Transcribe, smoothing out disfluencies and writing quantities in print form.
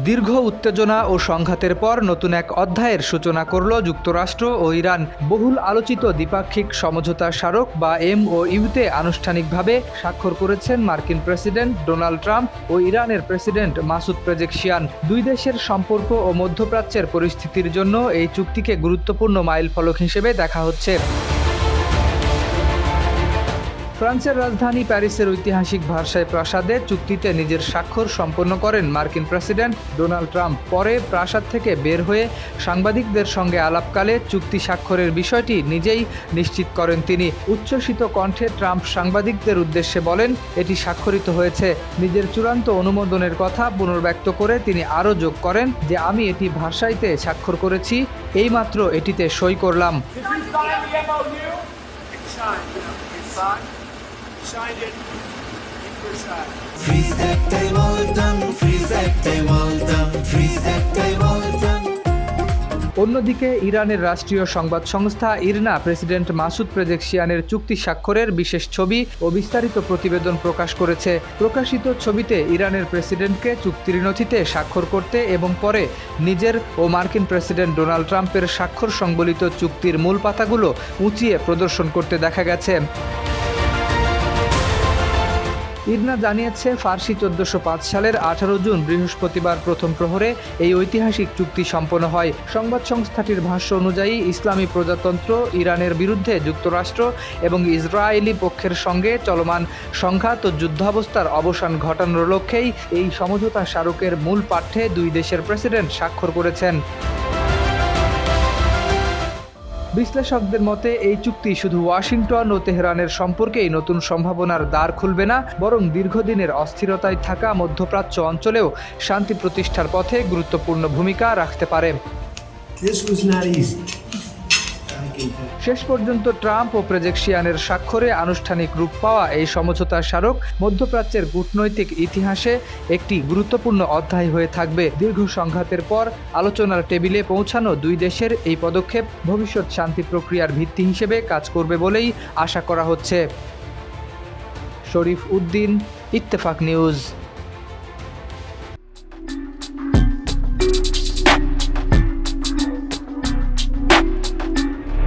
দীর্ঘ উত্তেজনা ও সংঘাতের পর নতুন এক অধ্যায়ের সূচনা করল যুক্তরাষ্ট্র ও ইরান। বহুল আলোচিত দ্বিপাক্ষিক সমঝোতা স্মারক বা MOUতে আনুষ্ঠানিকভাবে স্বাক্ষর করেছেন মার্কিন প্রেসিডেন্ট ডোনাল্ড ট্রাম্প ও ইরানের প্রেসিডেন্ট মাসুদ পেজেশকিয়ান। দুই দেশের সম্পর্ক ও মধ্যপ্রাচ্যের পরিস্থিতির জন্য এই চুক্তিকে গুরুত্বপূর্ণ মাইলফলক হিসেবে দেখা হচ্ছে। ফ্রান্সের রাজধানী প্যারিসের ঐতিহাসিক ভার্সাই প্রাসাদে চুক্তিতে নিজের স্বাক্ষর সম্পন্ন করেন মার্কিন প্রেসিডেন্ট ডোনাল্ড ট্রাম্প। পরে প্রাসাদ থেকে বের হয়ে সাংবাদিকদের সঙ্গে আলাপকালে চুক্তি স্বাক্ষরের বিষয়টি নিজেই নিশ্চিত করেন তিনি। উচ্ছ্বসিত কণ্ঠে ট্রাম্প সাংবাদিকদের উদ্দেশ্যে বলেন, এটি স্বাক্ষরিত হয়েছে। নিজের চূড়ান্ত অনুমোদনের কথা পুনর্ব্যক্ত করে তিনি আরও যোগ করেন যে আমি এটি ভার্সাইতে স্বাক্ষর করেছি, এইমাত্র এটিতে সই করলাম। অন্যদিকে ইরানের রাষ্ট্রীয় সংবাদ সংস্থা ইরনা প্রেসিডেন্ট মাসুদ পেজেশকিয়ানের চুক্তি স্বাক্ষরের বিশেষ ছবি ও বিস্তারিত প্রতিবেদন প্রকাশ করেছে। প্রকাশিত ছবিতে ইরানের প্রেসিডেন্টকে চুক্তির নথিতে স্বাক্ষর করতে এবং পরে নিজের ও মার্কিন প্রেসিডেন্ট ডোনাল্ড ট্রাম্পের স্বাক্ষর সংবলিত চুক্তির মূল পাতাগুলো উঁচিয়ে প্রদর্শন করতে দেখা গেছে। ইরনা জানিয়েছে, ফার্সি 1405 সালের 18 জুন বৃহস্পতিবার প্রথম প্রহরে এই ঐতিহাসিক চুক্তি সম্পন্ন হয়। সংবাদ সংস্থাটির ভাষ্য অনুযায়ী ইসলামী প্রজাতন্ত্র ইরানের বিরুদ্ধে যুক্তরাষ্ট্র এবং ইসরায়েলি পক্ষের সঙ্গে চলমান সংঘাত ও যুদ্ধাবস্থার অবসান ঘটানোর লক্ষ্যেই এই সমঝোতা স্মারকের মূল পাঠ্যে দুই দেশের প্রেসিডেন্ট স্বাক্ষর করেছেন। বিশ্লেষকদের মতে এই চুক্তি শুধু ওয়াশিংটন ও তেহরানের সম্পর্কেই নতুন সম্ভাবনার দ্বার খুলবে না, বরং দীর্ঘদিনের অস্থিরতায় থাকা মধ্যপ্রাচ্য অঞ্চলেও শান্তি প্রতিষ্ঠার পথে গুরুত্বপূর্ণ ভূমিকা রাখতে পারে। শেষ পর্যন্ত ট্রাম্প ও পেজেশকিয়ানের স্বাক্ষরে আনুষ্ঠানিক রূপ পাওয়া এই সমঝোতা স্মারক মধ্যপ্রাচ্যের কূটনৈতিক ইতিহাসে একটি গুরুত্বপূর্ণ অধ্যায় হয়ে থাকবে। দীর্ঘ সংঘাতের পর আলোচনার টেবিলে পৌঁছানো দুই দেশের এই পদক্ষেপ ভবিষ্যৎ শান্তি প্রক্রিয়ার ভিত্তি হিসেবে কাজ করবে বলেই আশা করা হচ্ছে। শরীফ উদ্দিন, ইত্তেফাক নিউজ।